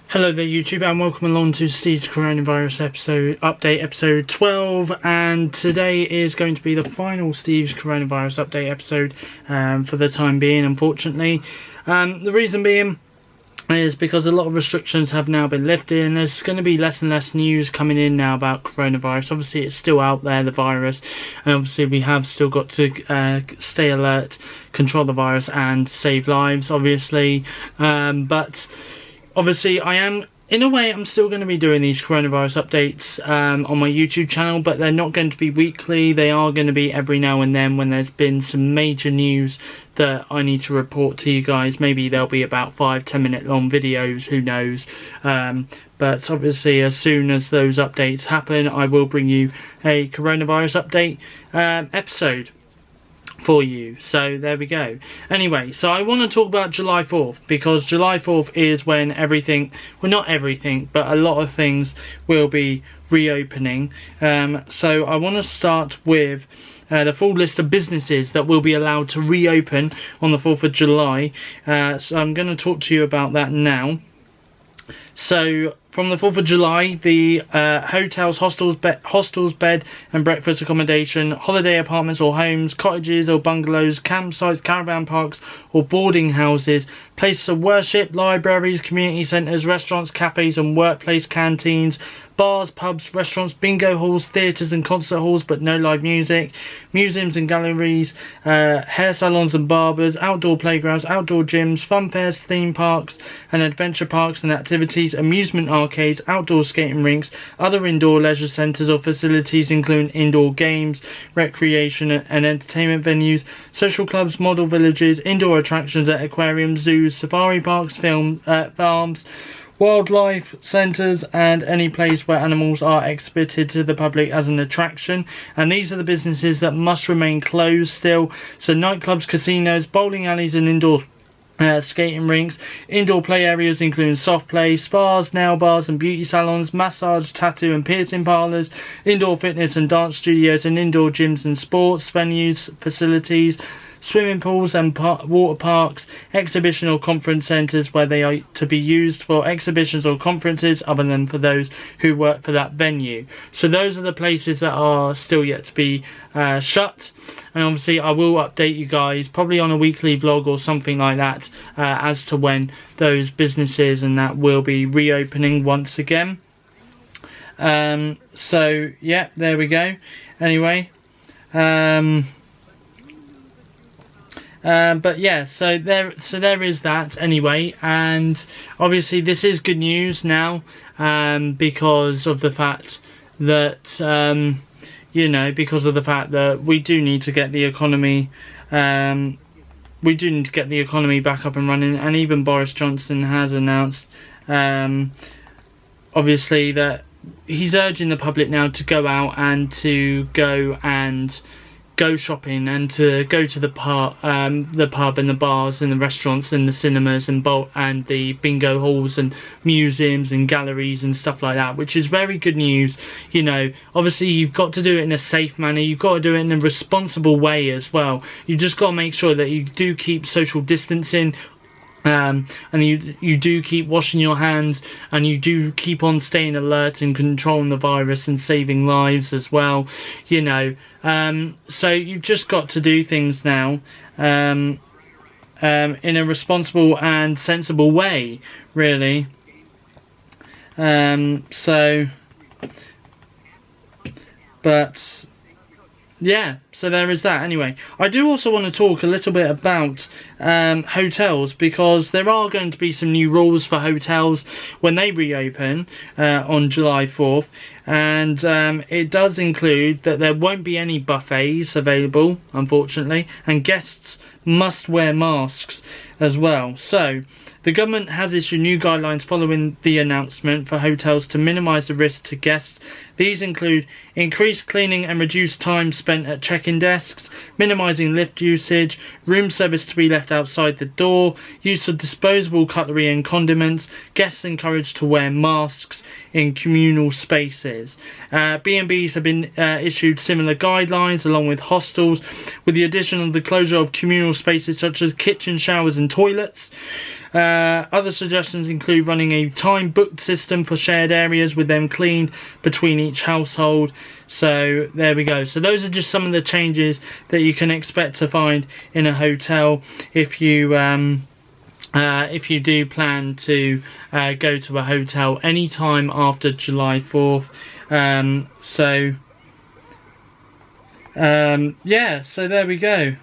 Hello there YouTube, and welcome along to Steve's Coronavirus episode 12, and today is going to be the final Steve's Coronavirus update episode for the time being, unfortunately. The reason being is because a lot of restrictions have now been lifted and there's going to be less and less news coming in now about coronavirus. Obviously it's still out there, the virus, and obviously we have still got to stay alert, control the virus and save lives, obviously, but obviously I'm still going to be doing these coronavirus updates on my YouTube channel, but they're not going to be weekly. They are going to be every now and then when there's been some major news that I need to report to you guys. Maybe they'll be about 5-10 minute long videos, who knows. But obviously as soon as those updates happen, I will bring you a coronavirus update episode for you. So there we go. Anyway, so I want to talk about July 4th, because July 4th is when everything, well, not everything, but a lot of things will be reopening. So I want to start with the full list of businesses that will be allowed to reopen on the 4th of July. So I'm going to talk to you about that now. So from the 4th of July, the hotels, hostels, bed and breakfast accommodation, holiday apartments or homes, cottages or bungalows, campsites, caravan parks or boarding houses, places of worship, libraries, community centres, restaurants, cafes and workplace canteens, bars, pubs, restaurants, bingo halls, theatres and concert halls but no live music, museums and galleries, hair salons and barbers, outdoor playgrounds, outdoor gyms, fun fairs, theme parks and adventure parks and activities, amusement arcades, outdoor skating rinks, other indoor leisure centres or facilities including indoor games, recreation and entertainment venues, social clubs, model villages, indoor attractions at aquariums, zoos, safari parks, farms, wildlife centres and any place where animals are exhibited to the public as an attraction. And these are the businesses that must remain closed still. So nightclubs, casinos, bowling alleys and indoor skating rinks, indoor play areas including soft play, spas, nail bars and beauty salons, massage, tattoo and piercing parlours, indoor fitness and dance studios and indoor gyms and sports venues, facilities, swimming pools and water parks, exhibition or conference centres where they are to be used for exhibitions or conferences other than for those who work for that venue. So those are the places that are still yet to be shut, and obviously I will update you guys probably on a weekly vlog or something like that as to when those businesses and that will be reopening once again. So yeah, there we go. Anyway, but yeah, so there is that anyway, and obviously this is good news now, because of the fact that because of the fact that we do need to get the economy back up and running. And even Boris Johnson has announced obviously that he's urging the public now to go out and to go shopping and to go to the pub and the bars and the restaurants and the cinemas and the bingo halls and museums and galleries and stuff like that, which is very good news. You know, obviously you've got to do it in a safe manner, you've got to do it in a responsible way as well. You've just got to make sure that you do keep social distancing, and you do keep washing your hands, and you do keep on staying alert and controlling the virus and saving lives as well, you know. So you've just got to do things now in a responsible and sensible way, really. But yeah, so there is that. Anyway, I do also want to talk a little bit about hotels, because there are going to be some new rules for hotels when they reopen on July 4th, and it does include that there won't be any buffets available, unfortunately, and guests must wear masks as well. So the government has issued new guidelines following the announcement for hotels to minimise the risk to guests. These include increased cleaning and reduced time spent at check-in desks, minimising lift usage, room service to be left outside the door, use of disposable cutlery and condiments, guests encouraged to wear masks in communal spaces. B&Bs have been issued similar guidelines along with hostels, with the addition of the closure of communal spaces such as kitchen, showers and toilets. Other suggestions include running a time booked system for shared areas with them cleaned between each household. So there we go. So those are just some of the changes that you can expect to find in a hotel if you do plan to go to a hotel anytime after July 4th. Yeah, so there we go.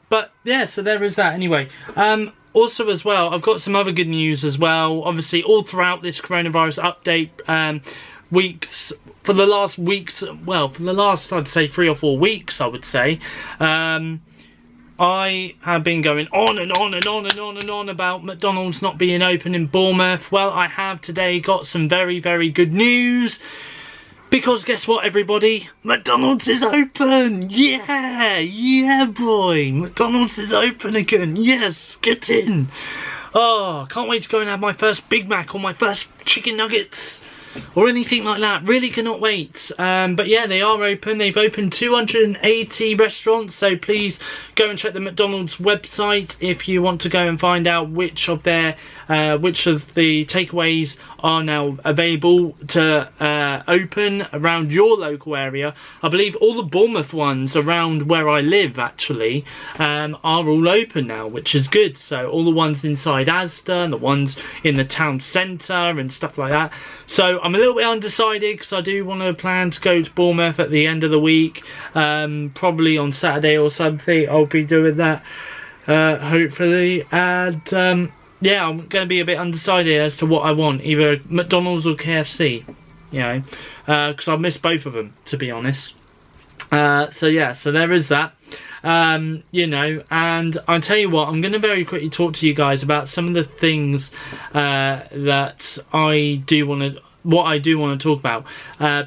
But yeah, so there is that anyway. Also as well, I've got some other good news as well. Obviously, all throughout this coronavirus update weeks, for the last weeks, well, for the last, I'd say 3 or 4 weeks, I would say, I have been going on and on and on and on and on about McDonald's not being open in Bournemouth. Well, I have today got some very, very good news. Because guess what, everybody? McDonald's is open! Yeah! Yeah, boy! McDonald's is open again! Yes! Get in! Oh, can't wait to go and have my first Big Mac or my first chicken nuggets or anything like that. Really cannot wait. But yeah, they are open. They've opened 280 restaurants, so please go and check the McDonald's website if you want to go and find out which of the takeaways are now available to open around your local area. I believe all the Bournemouth ones around where I live actually are all open now, which is good. So all the ones inside Asda and the ones in the town centre and stuff like that. So I'm a little bit undecided because I do want to plan to go to Bournemouth at the end of the week, probably on Saturday or something. I'll be doing that hopefully, and yeah, I'm going to be a bit undecided as to what I want, either McDonald's or KFC, you know, because I miss both of them, to be honest. So yeah, so there is that, you know, and I'll tell you what, I'm going to very quickly talk to you guys about some of the things that I do want to talk about,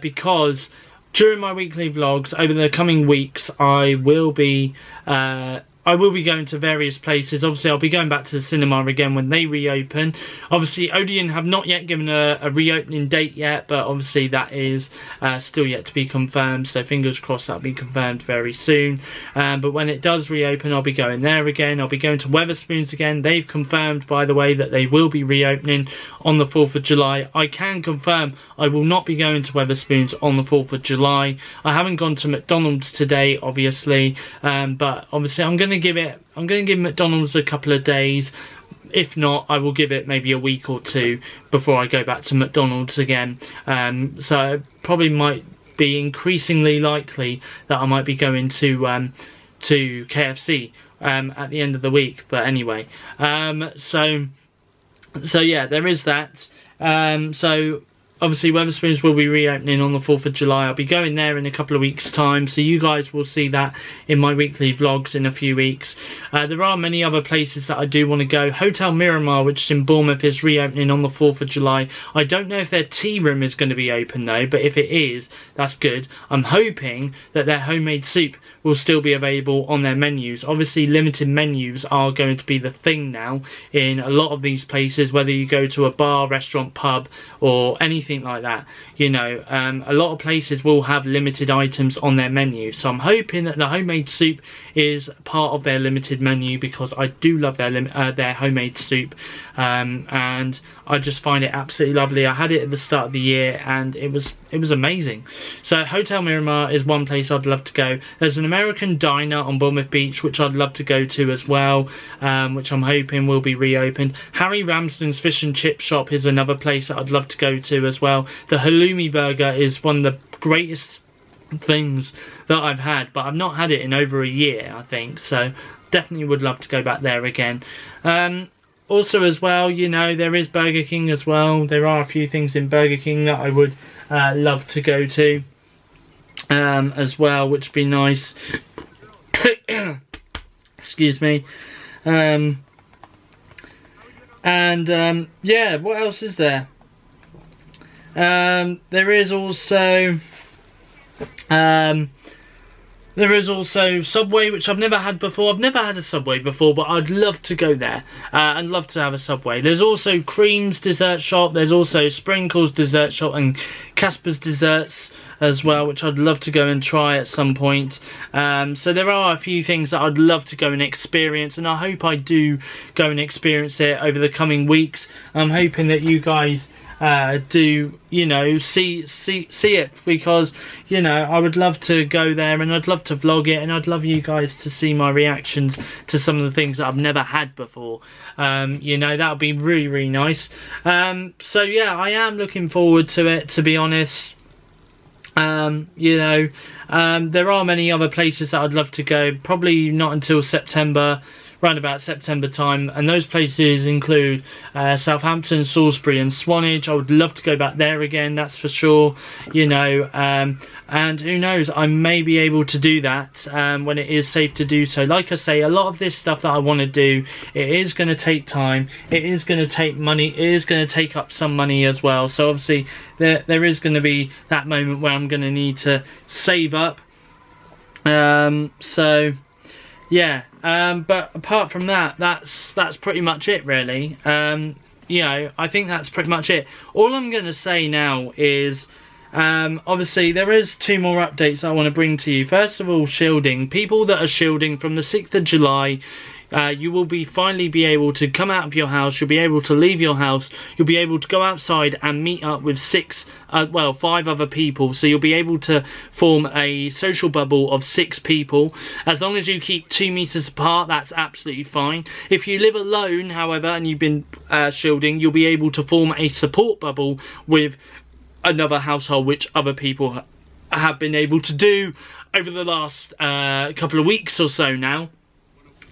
because during my weekly vlogs over the coming weeks, I will be going to various places. Obviously, I'll be going back to the cinema again when they reopen. Obviously, Odeon have not yet given a reopening date yet, but obviously that is still yet to be confirmed. So fingers crossed that'll be confirmed very soon. But when it does reopen, I'll be going there again. I'll be going to Wetherspoons again. They've confirmed, by the way, that they will be reopening on the 4th of July. I can confirm I will not be going to Wetherspoons on the 4th of July. I haven't gone to McDonald's today, obviously, but obviously I'm going to give McDonald's a couple of days. If not, I will give it maybe a week or two before I go back to McDonald's again. So it probably might be increasingly likely that I might be going to KFC at the end of the week. But anyway, so yeah, there is that. So obviously Wetherspoons will be reopening on the 4th of July. I'll be going there in a couple of weeks' time, so you guys will see that in my weekly vlogs in a few weeks. There are many other places that I do want to go. Hotel Miramar, which is in Bournemouth, is reopening on the 4th of July. I don't know if their tea room is going to be open though, but if it is, that's good. I'm hoping that their homemade soup will still be available on their menus. Obviously, limited menus are going to be the thing now in a lot of these places, whether you go to a bar, restaurant, pub, or anything like that. You know, a lot of places will have limited items on their menu, so I'm hoping that the homemade soup is part of their limited menu, because I do love their homemade soup, and I just find it absolutely lovely. I had it at the start of the year and it was amazing. So Hotel Miramar is one place I'd love to go. There's an American diner on Bournemouth Beach which I'd love to go to as well, which I'm hoping will be reopened. Harry Ramsden's Fish and Chip Shop is another place that I'd love to go to as well. The halloumi burger is one of the greatest things that I've had, but I've not had it in over a year, I think, so definitely would love to go back there again. Also as well, you know, there is Burger King as well. There are a few things in Burger King that I would love to go to as well, which would be nice. Excuse me. Yeah, what else is there? There is also There is also Subway, which I've never had before. I've never had a Subway before, but I'd love to go there and love to have a Subway. There's also Cream's Dessert Shop. There's also Sprinkles Dessert Shop and Casper's Desserts as well, which I'd love to go and try at some point. So there are a few things that I'd love to go and experience, and I hope I do go and experience it over the coming weeks. I'm hoping that you guys do, you know, see it, because, you know, I would love to go there and I'd love to vlog it, and I'd love you guys to see my reactions to some of the things that I've never had before. You know, that would be really, really nice. So yeah, I am looking forward to it, to be honest. You know, there are many other places that I'd love to go, probably not until September, round about September time, and those places include Southampton, Salisbury and Swanage. I would love to go back there again, that's for sure, you know, and who knows, I may be able to do that when it is safe to do so. Like I say, a lot of this stuff that I want to do, it is going to take time, it is going to take money, it is going to take up some money as well, so obviously there is going to be that moment where I'm going to need to save up. So yeah, but apart from that, that's pretty much it, really. You know, I think that's pretty much it. All I'm going to say now is, obviously there is 2 more updates I want to bring to you. First of all, shielding. People that are shielding from the 6th of July, you will finally be able to come out of your house, you'll be able to leave your house, you'll be able to go outside and meet up with 5 other people, so you'll be able to form a social bubble of 6 people. As long as you keep 2 meters apart, that's absolutely fine. If you live alone, however, and you've been shielding, you'll be able to form a support bubble with another household, which other people have been able to do over the last couple of weeks or so now.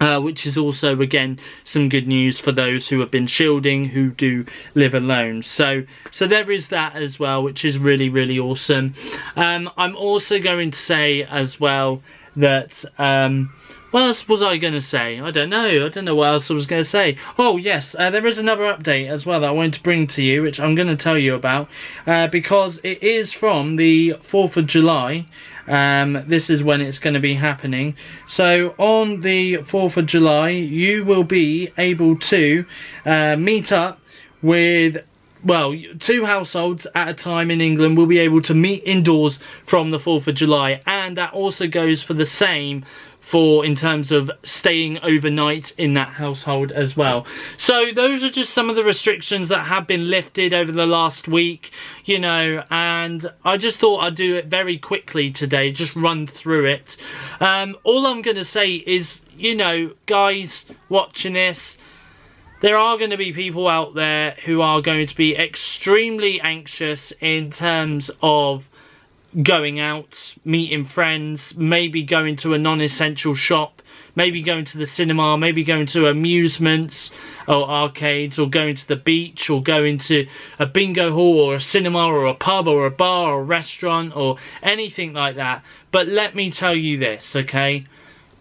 Which is also, again, some good news for those who have been shielding, who do live alone. So there is that as well, which is really, really awesome. I'm also going to say as well that, what else was I going to say? I don't know what else I was going to say. Oh yes, there is another update as well that I wanted to bring to you, which I'm going to tell you about, because it is from the 4th of July. This is when it's going to be happening. So on the 4th of July, you will be able to meet up with, well, 2 households at a time in England will be able to meet indoors from the 4th of July, and that also goes for the same for in terms of staying overnight in that household as well. So those are just some of the restrictions that have been lifted over the last week, you know, and I just thought I'd do it very quickly today, just run through it. All I'm going to say is, you know, guys watching this, there are going to be people out there who are going to be extremely anxious in terms of going out, meeting friends, maybe going to a non-essential shop, maybe going to the cinema, maybe going to amusements or arcades, or going to the beach, or going to a bingo hall or a cinema or a pub or a bar or a restaurant or anything like that. But let me tell you this, okay?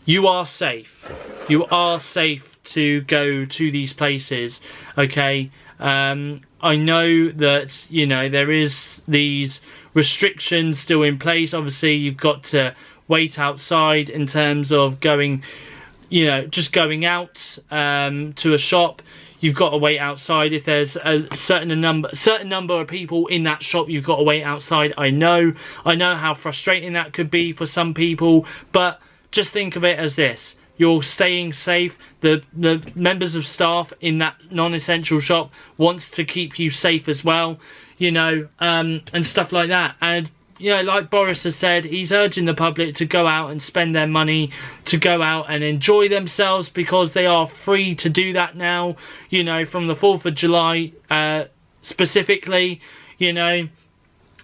You are safe. You are safe to go to these places, okay? I know that, you know, there is these restrictions still in place. Obviously, you've got to wait outside in terms of going, you know, just going out to a shop. You've got to wait outside. If there's a certain number of people in that shop, you've got to wait outside. I know how frustrating that could be for some people, but just think of it as this. You're staying safe. The members of staff in that non-essential shop wants to keep you safe as well, you know, and stuff like that. And, you know, like Boris has said, he's urging the public to go out and spend their money, to go out and enjoy themselves, because they are free to do that now, you know, from the 4th of July specifically. You know,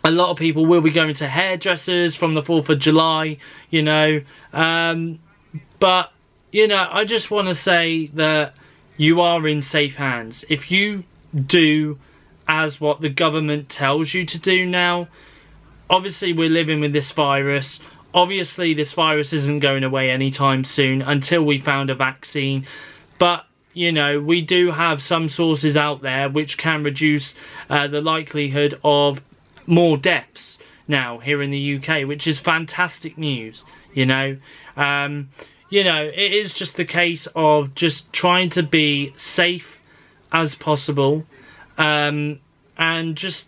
a lot of people will be going to hairdressers from the 4th of July, you know, but, you know, I just want to say that you are in safe hands. If you do as what the government tells you to do now, obviously we're living with this virus. Obviously this virus isn't going away anytime soon until we found a vaccine. But, you know, we do have some sources out there which can reduce the likelihood of more deaths now here in the UK, which is fantastic news. you know. You know, it is just the case of just trying to be safe as possible, and just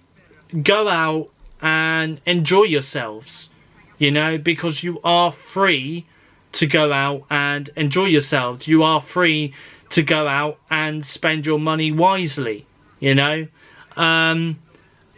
go out and enjoy yourselves, you know, because you are free to go out and enjoy yourselves. You are free to go out and spend your money wisely, you know. And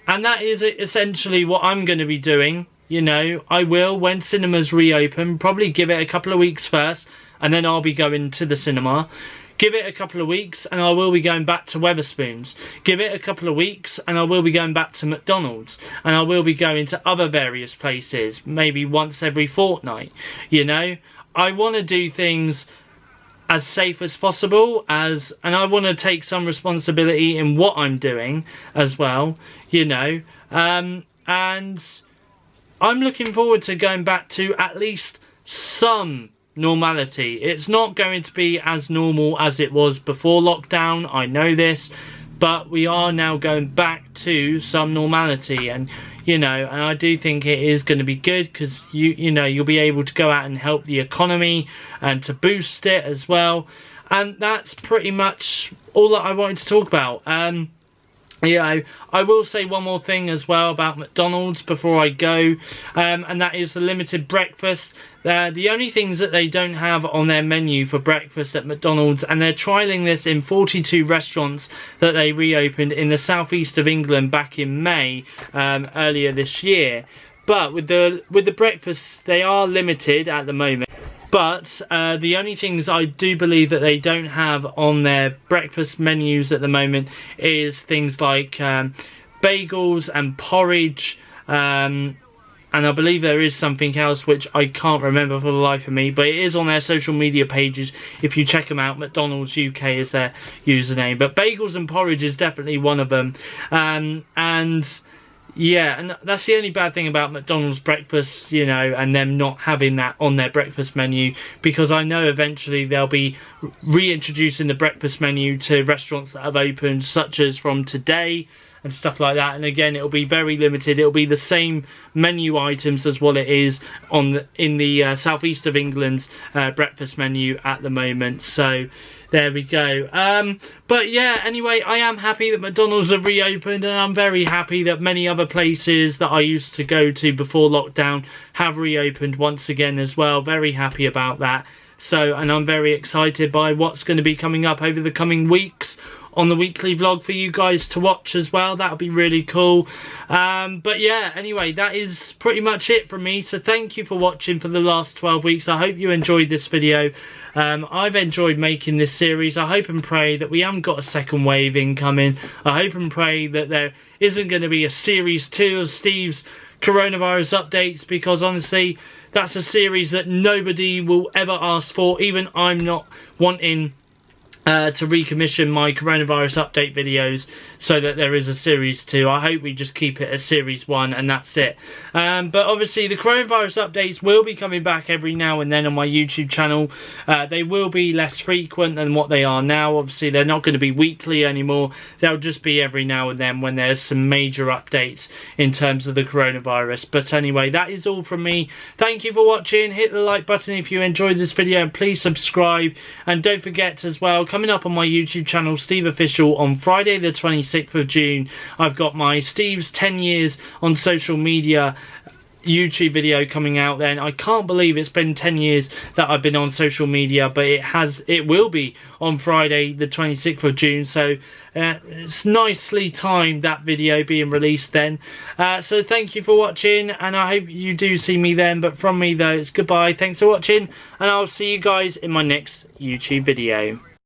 that is essentially what I'm going to be doing. You know, I will, when cinemas reopen, probably give it a couple of weeks first, and then I'll be going to the cinema. Give it a couple of weeks and I will be going back to Wetherspoons. Give it a couple of weeks and I will be going back to McDonald's. And I will be going to other various places, maybe once every fortnight, you know. I want to do things as safe as possible, and I want to take some responsibility in what I'm doing as well, you know. And I'm looking forward to going back to at least some normality. It's not going to be as normal as it was before lockdown, I know this, but we are now going back to some normality, and you know, and I do think it is going to be good, because you know, you'll be able to go out and help the economy and to boost it as well. And that's pretty much all that I wanted to talk about. You know, I will say one more thing as well about McDonald's before I go, and that is the limited breakfast. The only things that they don't have on their menu for breakfast at McDonald's, and they're trialling this in 42 restaurants that they reopened in the southeast of England back in May, earlier this year. But with the breakfasts, they are limited at the moment. But the only things I do believe that they don't have on their breakfast menus at the moment is things like bagels and porridge, and I believe there is something else which I can't remember for the life of me, but it is on their social media pages if you check them out. McDonald's UK is their username, but bagels and porridge is definitely one of them. And yeah, and that's the only bad thing about McDonald's breakfast, you know, and them not having that on their breakfast menu, because I know eventually they'll be reintroducing the breakfast menu to restaurants that have opened, such as from today and stuff like that. And again, it'll be very limited. It'll be the same menu items as what it is in the southeast of England's breakfast menu at the moment. So there we go. But yeah, anyway, I am happy that McDonald's have reopened, and I'm very happy that many other places that I used to go to before lockdown have reopened once again as well. Very happy about that. So, and I'm very excited by what's going to be coming up over the coming weeks on the weekly vlog for you guys to watch as well. That'll be really cool. But yeah, anyway, that is pretty much it from me. So thank you for watching for the last 12 weeks. I hope you enjoyed this video. I've enjoyed making this series. I hope and pray that we haven't got a second wave incoming. I hope and pray that there isn't going to be a series 2 of Steve's coronavirus updates, because honestly, that's a series that nobody will ever ask for. Even I'm not wanting to recommission my coronavirus update videos so that there is a series 2. I hope we just keep it as series 1 and that's it. But obviously the coronavirus updates will be coming back every now and then on my YouTube channel. They will be less frequent than what they are now. Obviously they're not going to be weekly anymore. They'll just be every now and then when there's some major updates in terms of the coronavirus. But anyway, that is all from me. Thank you for watching. Hit the like button if you enjoyed this video, and please subscribe. And don't forget as well, coming up on my YouTube channel, SteveOfficial, on Friday the 26th of June, I've got my Steve's 10 years on social media YouTube video coming out then. I can't believe it's been 10 years that I've been on social media, but it will be on Friday the 26th of June, so it's nicely timed, that video being released then. So thank you for watching, and I hope you do see me then. But from me though, it's goodbye, thanks for watching, and I'll see you guys in my next YouTube video.